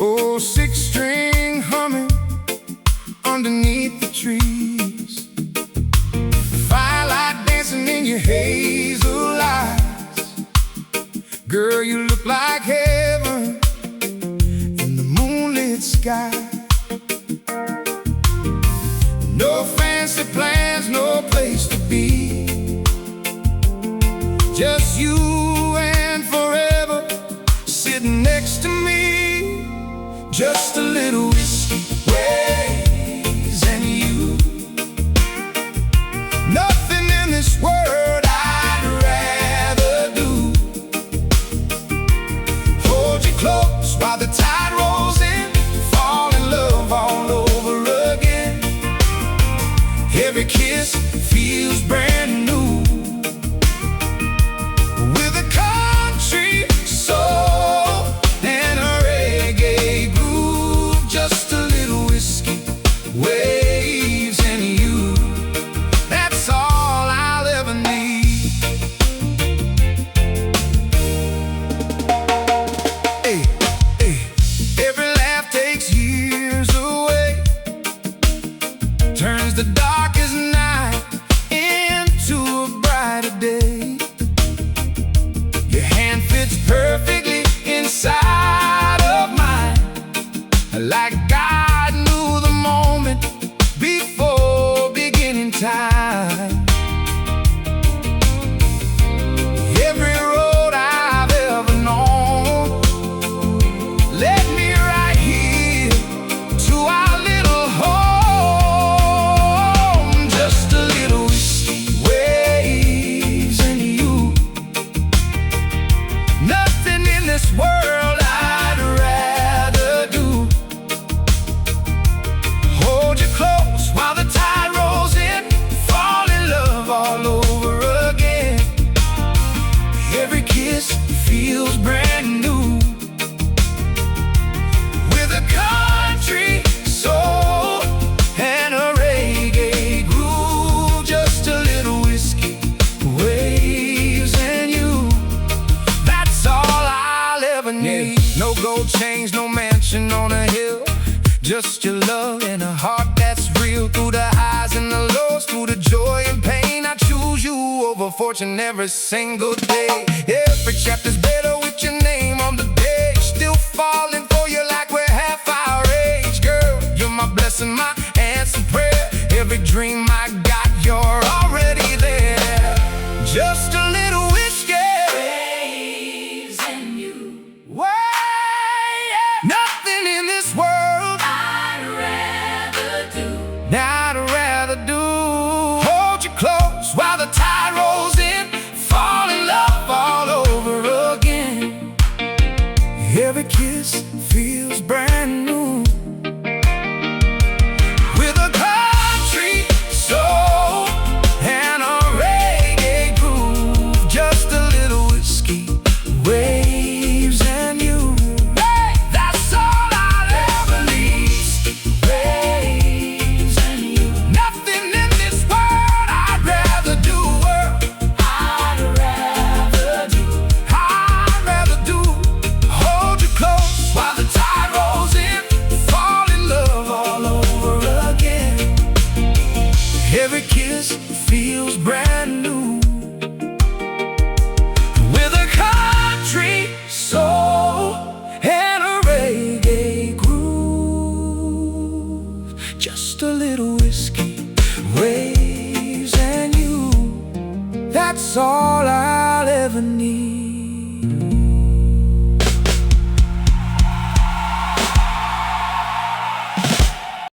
Oh, six-string humming underneath the trees, firelight dancing in your hazel eyes. Girl, you look like heaven in the moonlit sky. No fancy plans, no place to be, just you and forever sitting next to me. Just a little whiskey, waves, and you. Nothing in this world I'd rather do. Hold you close while the tide rolls in, fall in love all over again. Every kiss feels brand new, with a country soul and a reggae groove. Just a little whiskey, waves, and you. That's all I'll ever need. Hey, hey. Every laugh takes years away, turns the darkest night into a brighter day. Your hand fits perfectly inside of mine, like God knew the moment before beginning time. Every road I've ever known led me right here to our little home. Just a little whiskey, waves, and you. Nothing in this world I'd rather do. Hold you close while the tide rolls in, fall in love all over again. Every kiss feels brand new, with a country soul and a reggae groove. Just a little whiskey, waves, and you. That's all I'll ever need. No gold chains, no mansion on a hill, just your love and a heart that's real. Through the highs and the lows, through the joy and pain, I choose you over fortune every single day. Every chapter's better with your name on the page. Still falling for you like we're half our age. Girl, you're my blessing, my answer prayer. Every dream I got, you're already there. Just a little whiskey, waves, and you. Nothing in this world I'd rather do. Hold you close while the tide rolls in, fall in love all over again. Every kiss feels brand new, with a country soul and a reggae groove. Just a little whiskey, waves, and you. Hey, that's all I'll ever need. Waves, and you. Nothing in this world I'd rather do. I'd rather do. Hold you close while the tide rolls in, fall in love all over again. Every kiss feels brand new, with a country soul and a reggae groove. Just a little whiskey, waves, and you. That's all